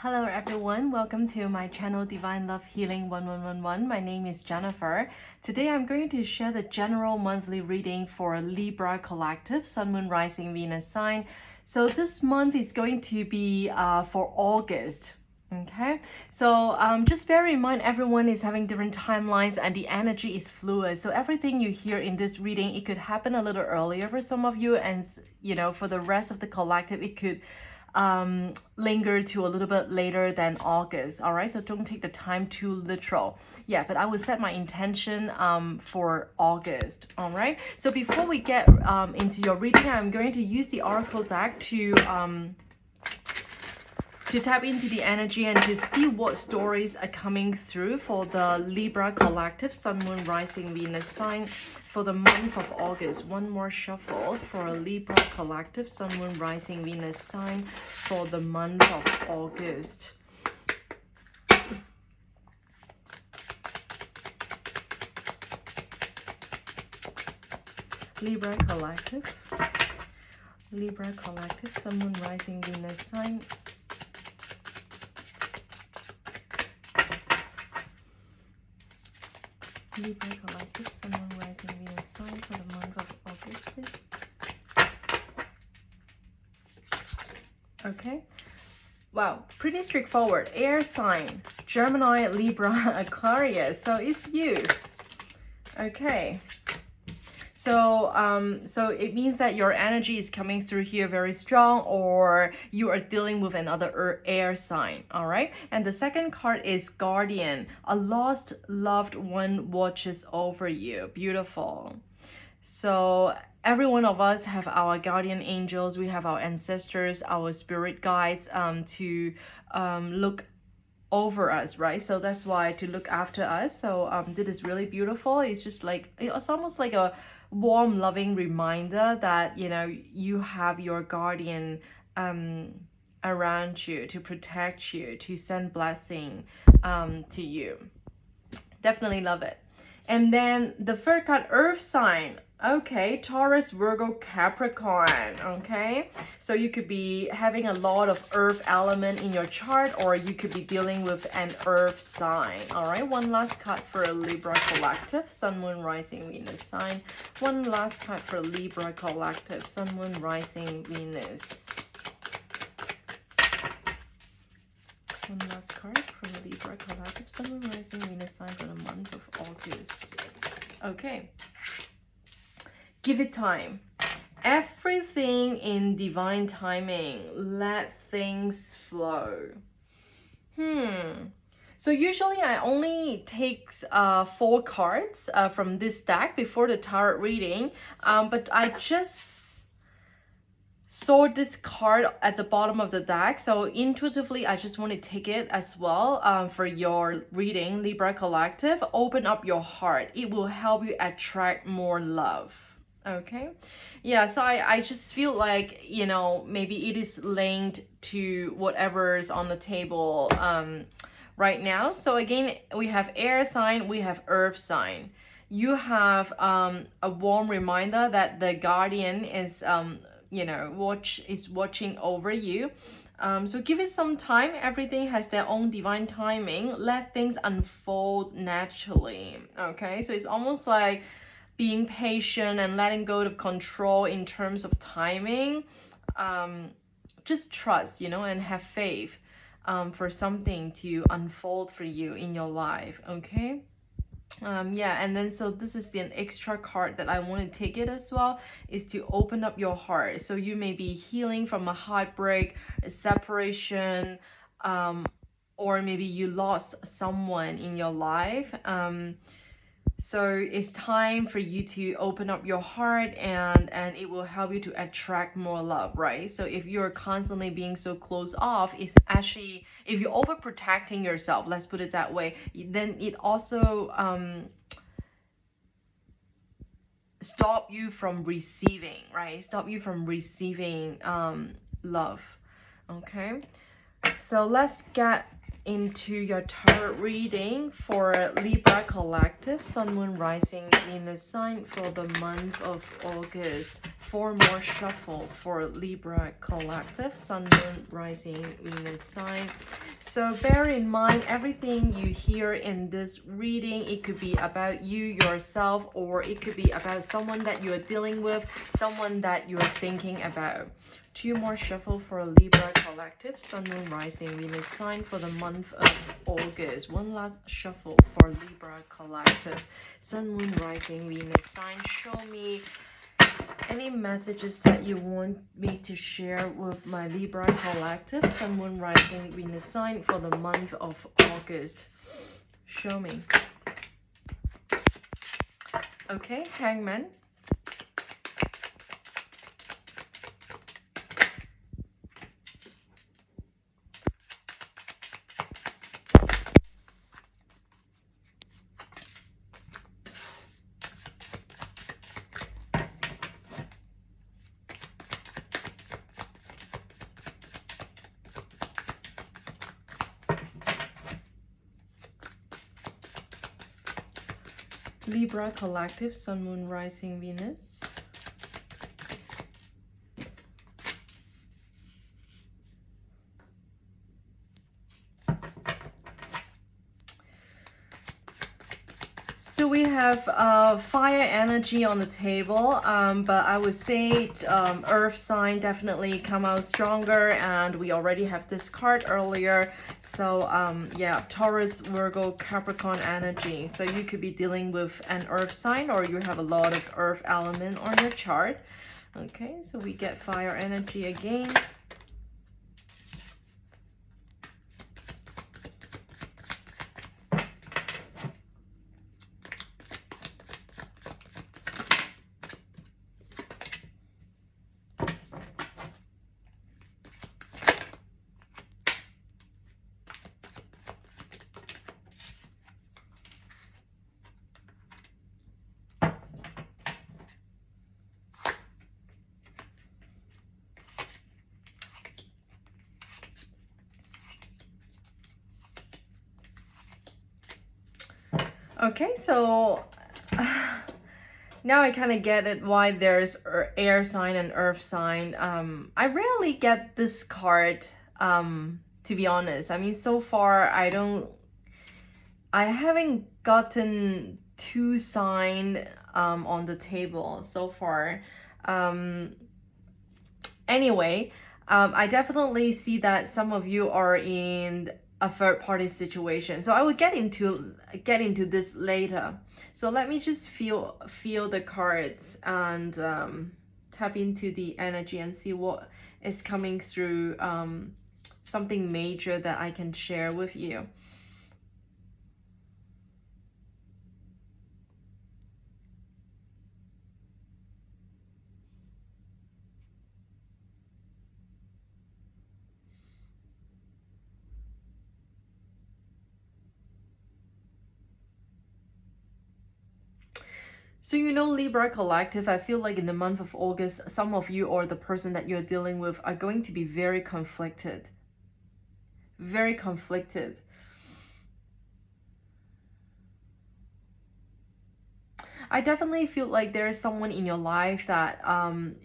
Hello everyone, welcome to my channel Divine Love Healing 1111. My name is Jennifer. Today I'm going to share the general monthly reading for Libra Collective, Sun, Moon, Rising, Venus sign. So this month is going to be for August. Okay, so just bear in mind everyone is having different timelines and the energy is fluid. So everything you hear in this reading, it could happen a little earlier for some of you, and for the rest of the collective, it could linger to a little bit later than August. All right, so don't take the time too literal. Yeah, but I will set my intention for August. All right, so before we get into your reading, I'm going to use the oracle deck to tap into the energy and to see what stories are coming through for the Libra Collective, Sun, Moon, Rising, Venus sign for the month of August. One more shuffle for a Libra Collective, Sun, Moon, Rising, Venus sign for the month of August. Libra Collective, Sun, Moon, Rising, Venus sign. Libra Collective, Sun, Moon, Rising, Venus sign for the month of August, please. Okay. Wow, pretty straightforward. Air sign, Gemini, Libra, Aquarius. So it's you. Okay. So so it means that your energy is coming through here very strong, or you are dealing with another air sign. All right, and the second card is Guardian. A lost loved one watches over you. Beautiful. So every one of us have our guardian angels. We have our ancestors, our spirit guides to look over us, right? So that's why, to look after us. So this is really beautiful. It's just like, it's almost like a warm, loving reminder that you have your guardian around you to protect you, to send blessing to you. Definitely love it. And then the third card, Earth sign. Okay, Taurus, Virgo, Capricorn. Okay, so you could be having a lot of earth element in your chart, or you could be dealing with an earth sign. All right, one last card for a Libra Collective, Sun, Moon, Rising, Venus sign. One last card for Libra Collective, Sun, Moon, Rising, Venus. One last card for the Libra Collective, Sun, Moon, Rising, Venus sign for the month of August. Okay. Give it time. Everything in divine timing. Let things flow. So usually I only take 4 cards from this deck before the tarot reading. But I just saw this card at the bottom of the deck, so intuitively I just want to take it as well for your reading, Libra Collective. Open up your heart. It will help you attract more love. Okay, yeah, so I just feel like maybe it is linked to whatever's on the table right now. So again, we have air sign, we have earth sign. You have a warm reminder that the guardian is watching over you. So give it some time. Everything has their own divine timing. Let things unfold naturally. Okay, so it's almost like being patient and letting go of control in terms of timing. Just trust, and have faith for something to unfold for you in your life. Okay. Yeah, and then so this is an extra card that I want to take it as well, is to open up your heart. So you may be healing from a heartbreak, a separation, or maybe you lost someone in your life. So it's time for you to open up your heart, and it will help you to attract more love, right? So if you're constantly being so closed off, it's actually, if you're overprotecting yourself, let's put it that way, then it also stop you from receiving, right? Stop you from receiving love. Okay, so let's get into your tarot reading for Libra Collective, Sun, Moon, Rising, Venus sign for the month of August. 4 more shuffle for Libra Collective, Sun, Moon, Rising, Venus sign. So bear in mind, everything you hear in this reading, it could be about you yourself, or it could be about someone that you are dealing with, someone that you are thinking about. 2 more shuffle for Libra Collective, Sun, Moon, Rising, Venus sign for the month of August. 1 last shuffle for Libra Collective, Sun, Moon, Rising, Venus sign. Show me any messages that you want me to share with my Libra Collective, Sun, Moon, Rising, Venus sign for the month of August. Show me. Okay, Hangman. Libra Collective, Sun, Moon, Rising, Venus. So we have fire energy on the table, but I would say earth sign definitely come out stronger, and we already have this card earlier. So yeah, Taurus, Virgo, Capricorn energy. So you could be dealing with an earth sign, or you have a lot of earth element on your chart. Okay, so we get fire energy again. Okay, so now I kind of get it why there's air sign and earth sign. I rarely get this card, to be honest. I mean, so far I haven't gotten 2 sign on the table so far. Anyway, I definitely see that some of you are in a third party situation, so I will get into this later. So let me just feel the cards and tap into the energy and see what is coming through, something major that I can share with you. So, you know, Libra Collective, I feel like in the month of August, some of you or the person that you're dealing with are going to be very conflicted. Very conflicted. I definitely feel like there is someone in your life that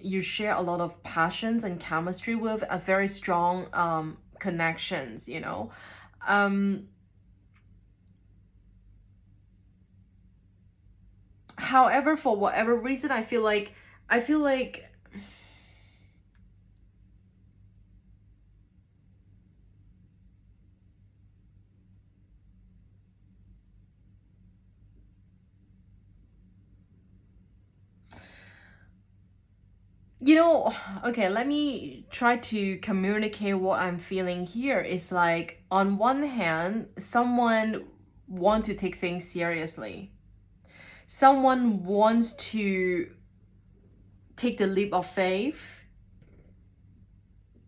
you share a lot of passions and chemistry with, a very strong connections, you know. However, for whatever reason, I feel like you know, okay, let me try to communicate what I'm feeling here. Is like, on one hand, someone wants to take things seriously. Someone wants to take the leap of faith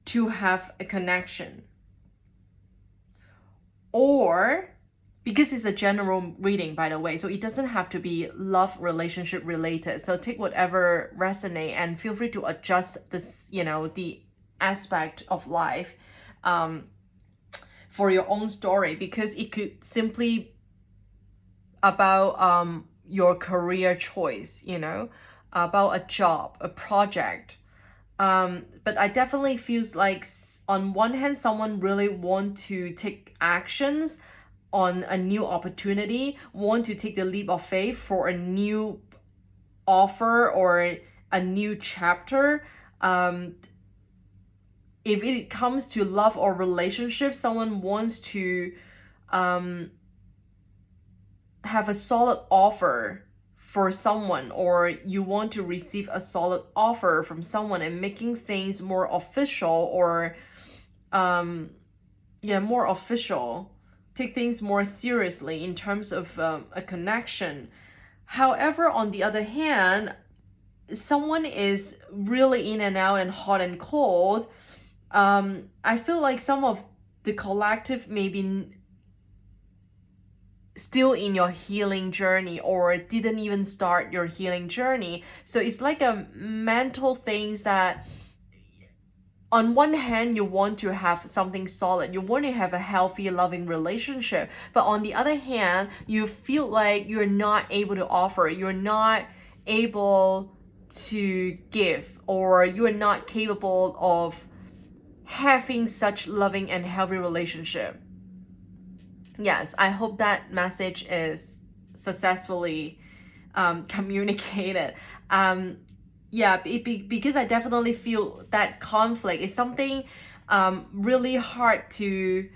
to have a connection. Or, because it's a general reading, by the way, so it doesn't have to be love relationship related. So take whatever resonate and feel free to adjust this, you know, the aspect of life for your own story, because it could simply about your career choice, you know, about a job, a project. But I definitely feels like on one hand, someone really want to take actions on a new opportunity, want to take the leap of faith for a new offer or a new chapter. If it comes to love or relationship, someone wants to have a solid offer for someone, or you want to receive a solid offer from someone and making things more official, or more official, take things more seriously in terms of a connection. However, on the other hand, someone is really in and out and hot and cold. I feel like some of the collective maybe still in your healing journey or didn't even start your healing journey. So it's like a mental things that on one hand, you want to have something solid, you want to have a healthy, loving relationship, but on the other hand, you feel like you're not able to offer, you're not able to give, or you are not capable of having such loving and healthy relationship. Yes, I hope that message is successfully communicated. Because I definitely feel that conflict is something really hard to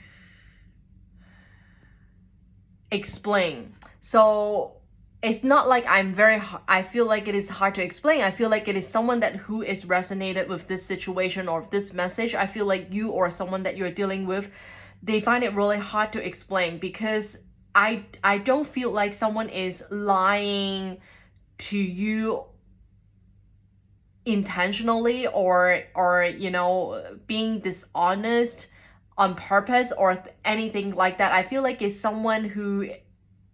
explain. So it's not like I feel like it is hard to explain. I feel like it is someone that who is resonated with this situation or this message. I feel like you or someone that you're dealing with, they find it really hard to explain, because I don't feel like someone is lying to you intentionally, or being dishonest on purpose or anything like that. I feel like it's someone who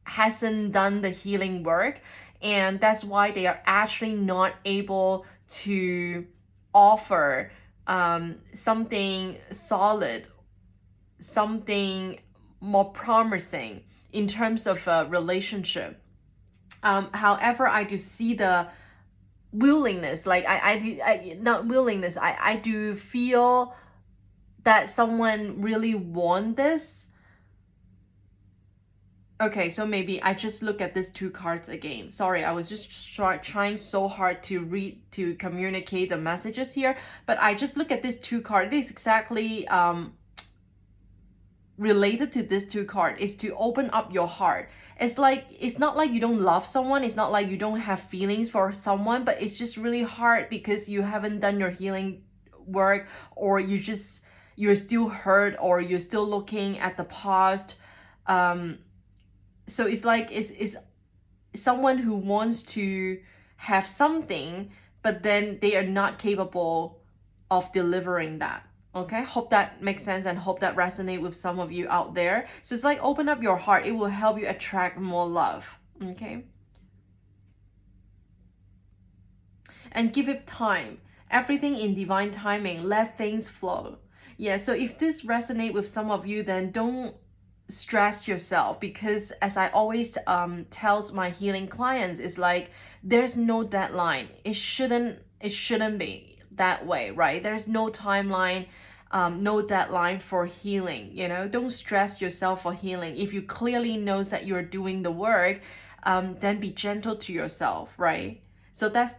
hasn't done the healing work, and that's why they are actually not able to offer something solid, something more promising in terms of a relationship. However, I do see the willingness, like I not willingness, I do feel that someone really want this. Okay, so maybe I just look at these two cards again. Sorry, I was just trying so hard to communicate the messages here, but I just look at these two cards. This is exactly related to this two cards, is to open up your heart. It's not like you don't love someone, it's not like you don't have feelings for someone, but it's just really hard because you haven't done your healing work, or you're still hurt, or you're still looking at the past. So it's like it's someone who wants to have something, but then they are not capable of delivering that. Okay, hope that makes sense and hope that resonate with some of you out there. So it's like open up your heart, it will help you attract more love. Okay, and give it time, everything in divine timing, let things flow. Yeah, so if this resonate with some of you, then don't stress yourself, because as I always tells my healing clients, is like there's no deadline. It shouldn't be that way, right? There's no timeline, no deadline for healing. Don't stress yourself for healing. If you clearly know that you're doing the work, then be gentle to yourself, right? So that's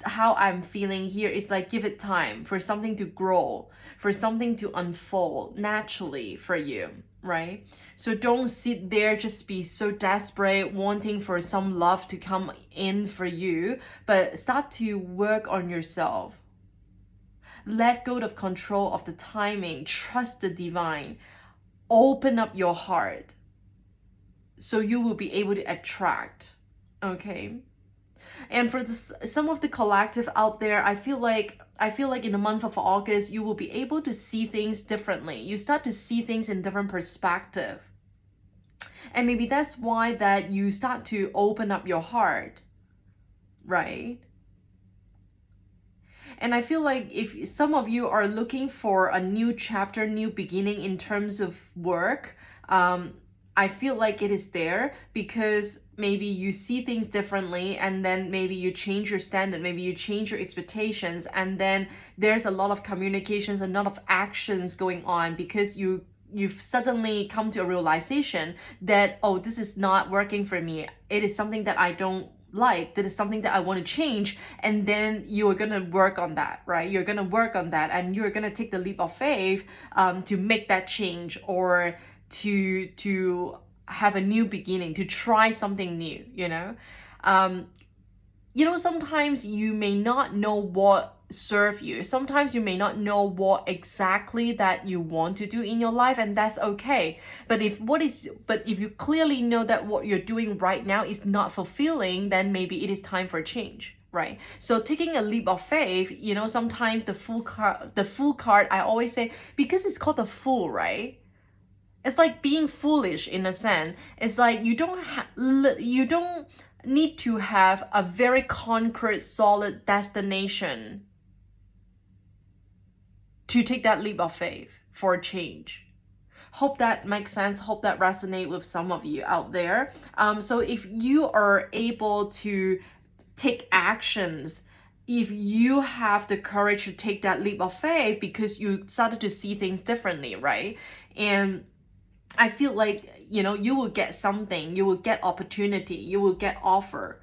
how I'm feeling here. Is like give it time for something to grow, for something to unfold naturally for you, right? So don't sit there just be so desperate wanting for some love to come in for you, but start to work on yourself. Let go of control of the timing, trust the divine, open up your heart, so you will be able to attract. Okay, and for some of the collective out there, I feel like in the month of August, you will be able to see things differently. You start to see things in different perspective. And maybe that's why that you start to open up your heart, right? And I feel like if some of you are looking for a new chapter, new beginning in terms of work, I feel like it is there, because maybe you see things differently, and then maybe you change your standard, maybe you change your expectations, and then there's a lot of communications, a lot of actions going on, because you've suddenly come to a realization that, oh, this is not working for me. It is something that I don't like. That is something that I want to change. And then you're going to work on that, right? You're going to work on that, and you're going to take the leap of faith to make that change, or to have a new beginning, to try something new, you know? Sometimes you may not know what serve you. Sometimes you may not know what exactly that you want to do in your life, and that's okay. But if you clearly know that what you're doing right now is not fulfilling, then maybe it is time for change, right? So taking a leap of faith, sometimes the fool card, I always say, because it's called the fool, right? It's like being foolish in a sense. It's like you don't need to have a very concrete, solid destination to take that leap of faith for a change. Hope that makes sense. Hope that resonates with some of you out there. So if you are able to take actions, if you have the courage to take that leap of faith because you started to see things differently, right? And I feel like, you will get something, you will get opportunity, you will get offer,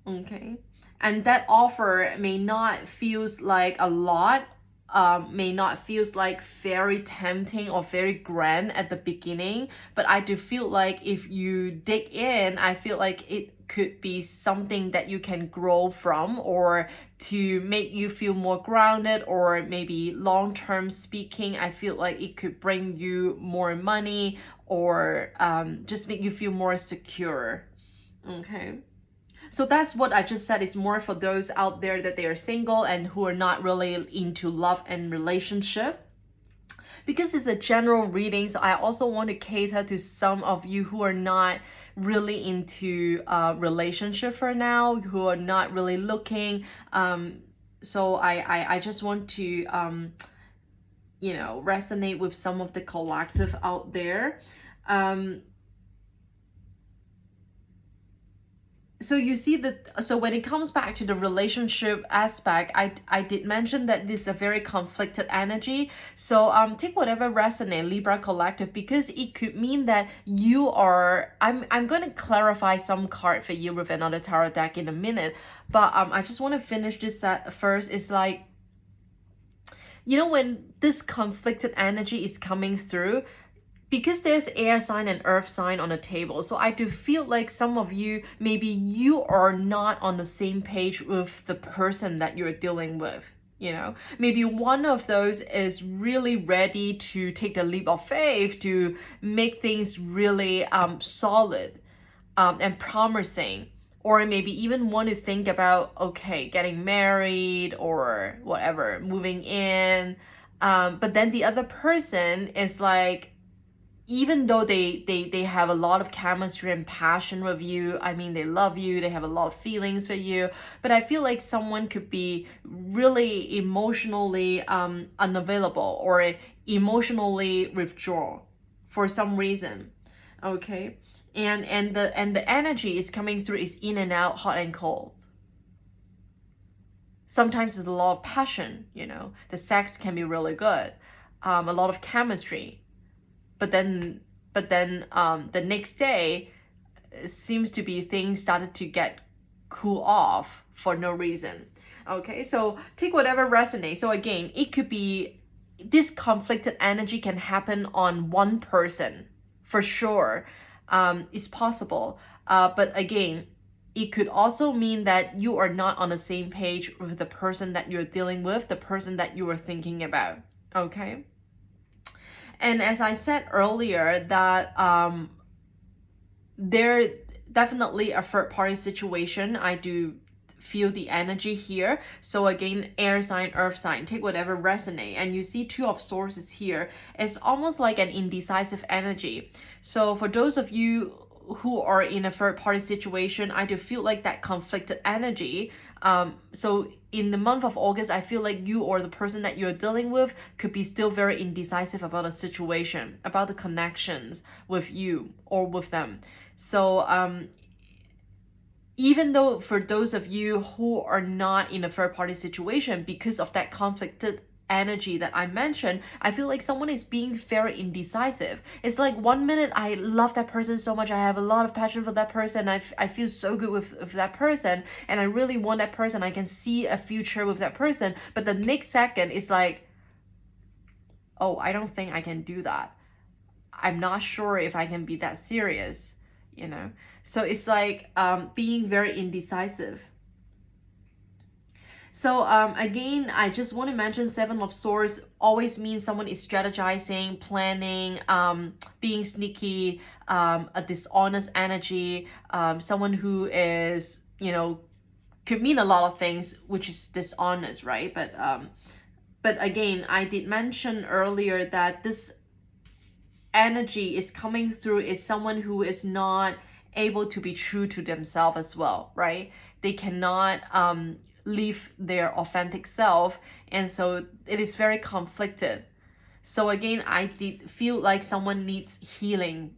okay? And that offer may not feels like a lot, may not feels like very tempting or very grand at the beginning, but I do feel like if you dig in, I feel like it could be something that you can grow from, or to make you feel more grounded, or maybe long-term speaking, I feel like it could bring you more money, or just make you feel more secure, okay? So that's what I just said is more for those out there that they are single and who are not really into love and relationship. Because it's a general reading, so I also want to cater to some of you who are not really into relationship for now, who are not really looking. So I just want to resonate with some of the collective out there. So you see so when it comes back to the relationship aspect, I did mention that this is a very conflicted energy. So take whatever resonate, Libra collective, because it could mean that you are, I'm going to clarify some card for you with another tarot deck in a minute, but I just want to finish this set first. It's like, when this conflicted energy is coming through, because there's air sign and earth sign on the table, so I do feel like some of you, maybe you are not on the same page with the person that you're dealing with. Maybe one of those is really ready to take the leap of faith to make things really solid and promising, or maybe even want to think about, okay, getting married or whatever, moving in, but then the other person is like, even though they have a lot of chemistry and passion with you, I mean, they love you, they have a lot of feelings for you, but I feel like someone could be really emotionally unavailable, or emotionally withdrawn for some reason, okay? And the energy is coming through is in and out, hot and cold. Sometimes there's a lot of passion, the sex can be really good, a lot of chemistry. But then the next day, it seems to be things started to get cool off for no reason. Okay, so take whatever resonates. So again, it could be this conflicted energy can happen on one person for sure. It's possible. But again, it could also mean that you are not on the same page with the person that you're dealing with, the person that you were thinking about. Okay. And as I said earlier, that there definitely a third party situation. I do feel the energy here. So again, air sign, earth sign, take whatever resonate. And you see Two of Swords here. It's almost like an indecisive energy. So for those of you who are in a third party situation, I do feel like that conflicted energy. So in the month of August, I feel like you or the person that you're dealing with could be still very indecisive about a situation, about the connections with you or with them. So even though for those of you who are not in a third party situation, because of that conflicted energy that I mentioned, I feel like someone is being very indecisive. It's like 1 minute I love that person so much, I have a lot of passion for that person, I feel so good with that person, and I really want that person, I can see a future with that person, but the next second is like, oh, I don't think I can do that. I'm not sure if I can be that serious, you know? So it's like being very indecisive. So again, I just want to mention Seven of Swords always means someone is strategizing, planning, being sneaky, a dishonest energy, someone who is, you know, could mean a lot of things, which is dishonest, right? But again, I did mention earlier that this energy is coming through is someone who is not able to be true to themselves as well, right? They cannot live their authentic self, and so it is very conflicted. So again, I did feel like someone needs healing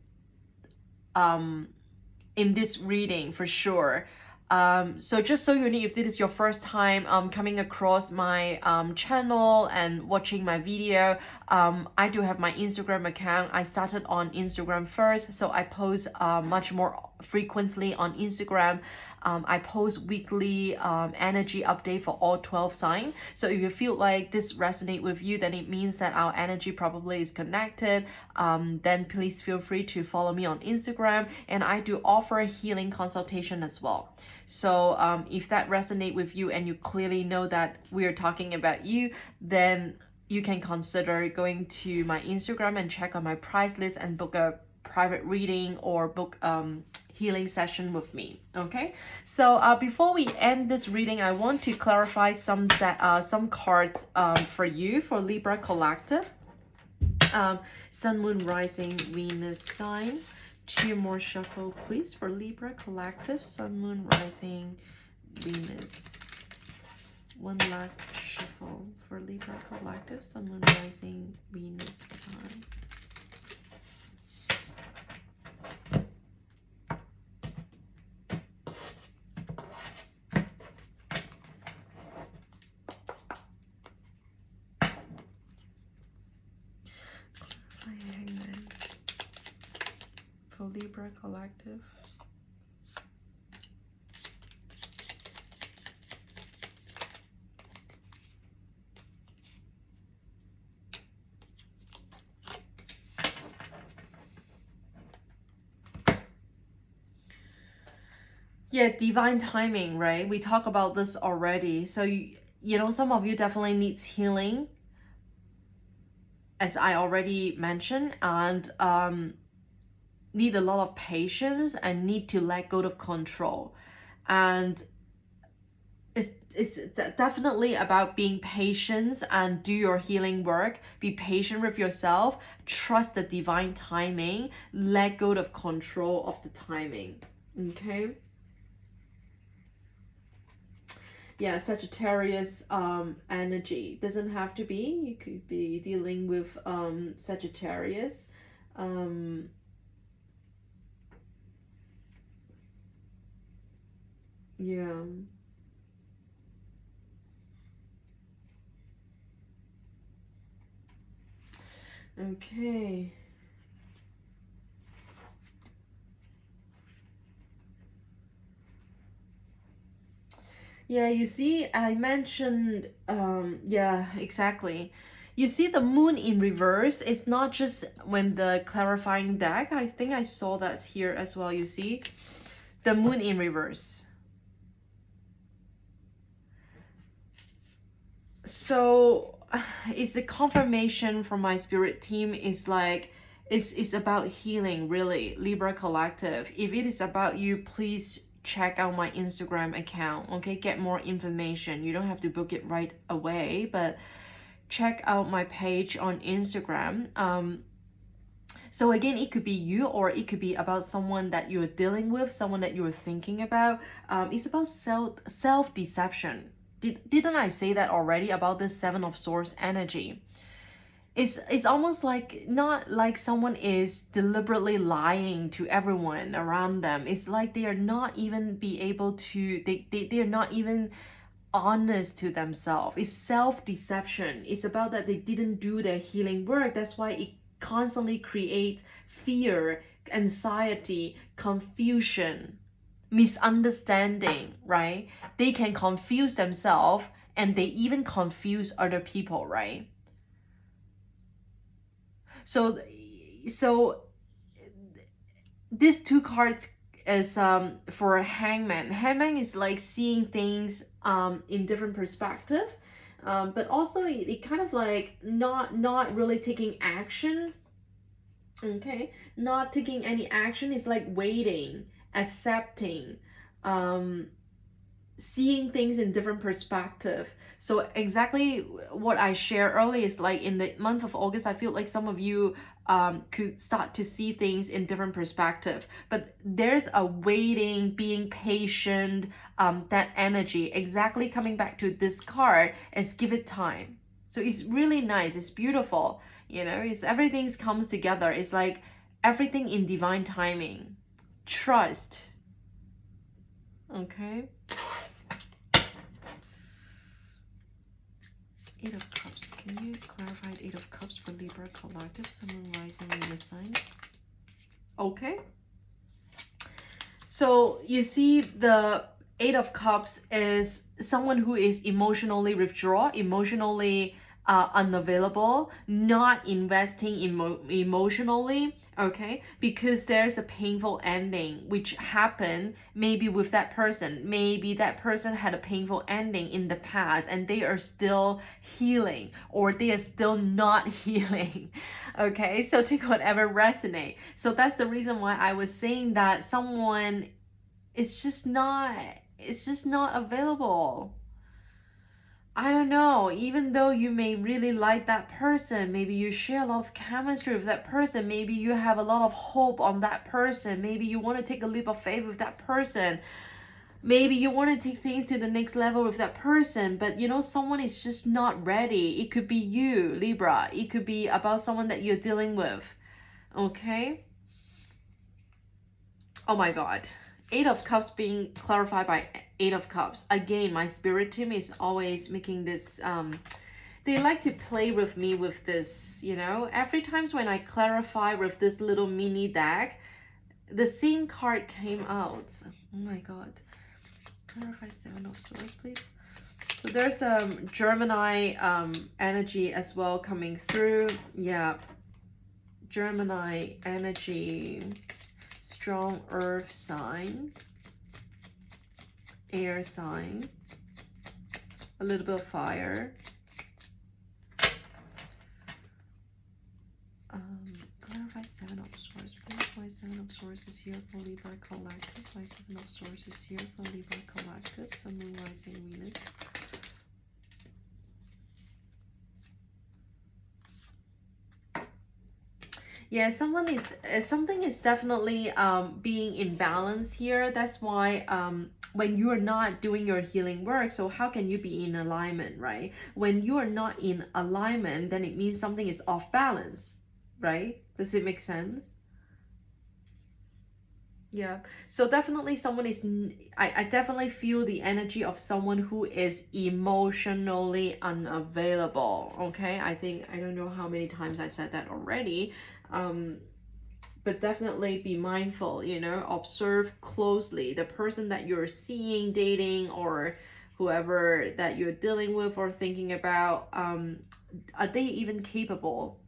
in this reading for sure. So just so you know, if this is your first time coming across my channel and watching my video, I do have my Instagram account. I started on Instagram first, so I post much more frequently on Instagram. I post weekly energy update for all 12 signs. So if you feel like this resonate with you, then it means that our energy probably is connected. Then please feel free to follow me on Instagram, and I do offer a healing consultation as well. So if that resonate with you and you clearly know that we're talking about you, then you can consider going to my Instagram and check on my price list and book a private reading or book healing session with me. Okay, so before we end this reading, I want to clarify some cards for you for Libra Collective. Sun, Moon, Rising, Venus sign. 2 more shuffle, please, for Libra Collective. Sun, Moon, Rising, Venus. 1 last shuffle for Libra Collective. Sun, Moon, Rising, Venus sign. Hangman for Libra Collective. Yeah, divine timing, right? We talked about this already. So you know, some of you definitely needs healing, as I already mentioned, and need a lot of patience and need to let go of control. And it's definitely about being patient and do your healing work. Be patient with yourself. Trust the divine timing. Let go of control of the timing. Okay. Yeah, Sagittarius energy. Doesn't have to be. You could be dealing with Sagittarius. Yeah. Okay. Yeah, you see, I mentioned, yeah, exactly. You see the moon in reverse. It's not just when the clarifying deck. I think I saw that here as well, you see. The moon in reverse. So it's a confirmation from my spirit team. It's like, it's about healing, really, Libra Collective. If it is about you, please check out my Instagram account, okay? Get more information. You don't have to book it right away, but check out my page on Instagram. So again, it could be you, or it could be about someone that you're dealing with, someone that you're thinking about. It's about self-deception. Didn't I say that already about this Seven of Swords energy? It's almost like, not like someone is deliberately lying to everyone around them. It's like they are not even be able to, they are not even honest to themselves. It's self-deception. It's about that they didn't do their healing work. That's why it constantly creates fear, anxiety, confusion, misunderstanding, right? They can confuse themselves, and they even confuse other people, right? So these two cards is for Hangman. Hangman is like seeing things in different perspective, but also it kind of like not really taking action. Okay, not taking any action. Is like waiting, accepting, seeing things in different perspective. So exactly what I shared earlier is like in the month of August, I feel like some of you could start to see things in different perspective. But there's a waiting, being patient, that energy. Exactly coming back to this card is give it time. So it's really nice. It's beautiful. You know, it's everything comes together. It's like everything in divine timing. Trust. Okay. Eight of Cups. Can you clarify Eight of Cups for Libra Collective, Sun, Moon, Rising, Venus sign? Okay. So you see the Eight of Cups is someone who is emotionally withdrawn, emotionally unavailable, not investing emotionally, okay? Because there's a painful ending which happened maybe with that person. Maybe that person had a painful ending in the past and they are still healing, or they are still not healing, okay? So take whatever resonate. So that's the reason why I was saying that someone is just not, it's just not available. I don't know, even though you may really like that person, maybe you share a lot of chemistry with that person, maybe you have a lot of hope on that person, maybe you want to take a leap of faith with that person, maybe you want to take things to the next level with that person, but you know, someone is just not ready. It could be you, Libra. It could be about someone that you're dealing with, okay? Oh my God. Eight of Cups being clarified by Eight of Cups. Again, my spirit team is always making this, they like to play with me with this, you know. Every time when I clarify with this little mini deck, the same card came out. Oh my God. Clarify Seven of Swords, please. So there's Gemini energy as well coming through. Yeah. Gemini energy. Strong earth sign, air sign, a little bit of fire. Clarify Seven of Swords, please. Why Seven of Swords is here for Libra Collective? Why Seven of Swords is here for Libra Collective? Sun, Moon, Rising, Venus. Yeah, something is definitely being in balance here. That's why when you are not doing your healing work, so how can you be in alignment, right? When you are not in alignment, then it means something is off balance, right? Does it make sense? Yeah, so definitely someone is, I definitely feel the energy of someone who is emotionally unavailable, okay? I think, I don't know how many times I said that already, but definitely be mindful, you know, observe closely the person that you're seeing, dating, or whoever that you're dealing with or thinking about. Are they even capable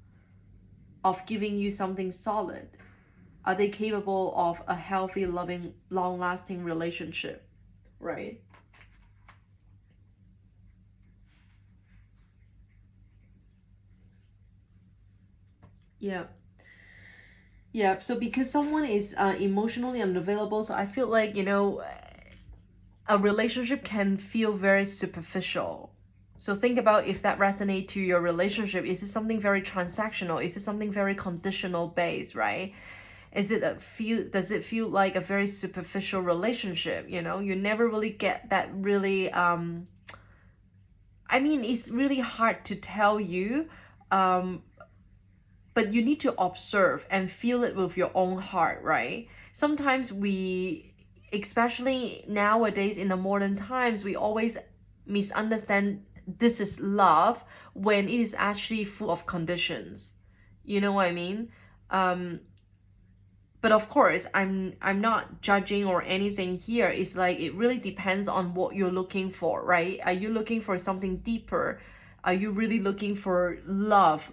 of giving you something solid? Are they capable of a healthy, loving, long-lasting relationship, right? Yeah. Yeah, so because someone is emotionally unavailable, so I feel like, you know, a relationship can feel very superficial. So think about if that resonates to your relationship. Is it something very transactional? Is it something very conditional based, right? Does it feel like a very superficial relationship? You know, you never really get that really I mean, it's really hard to tell you, but you need to observe and feel it with your own heart, right? Sometimes we, especially nowadays in the modern times, we always misunderstand this is love when it is actually full of conditions. You know what I mean? But of course, I'm not judging or anything here. It's like it really depends on what you're looking for, right? Are you looking for something deeper? Are you really looking for love,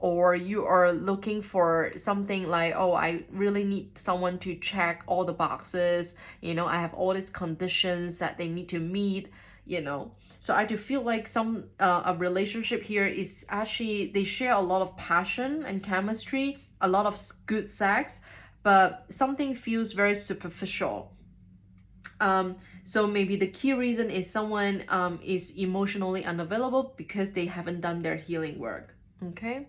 or you are looking for something like, oh, I really need someone to check all the boxes, you know, I have all these conditions that they need to meet, you know. So I do feel like some a relationship here is actually they share a lot of passion and chemistry, a lot of good sex, but something feels very superficial. So maybe the key reason is someone is emotionally unavailable because they haven't done their healing work. Okay.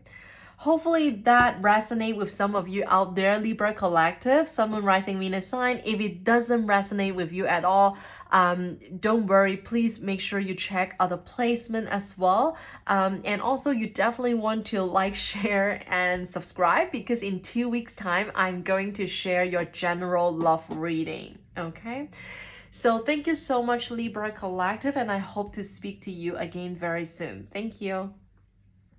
Hopefully that resonate with some of you out there, Libra Collective, Sun, Moon, Rising, Venus sign. If it doesn't resonate with you at all, don't worry. Please make sure you check other placement as well. And also you definitely want to like, share, and subscribe, because in 2 weeks time, I'm going to share your general love reading. Okay. So thank you so much, Libra Collective, and I hope to speak to you again very soon. Thank you.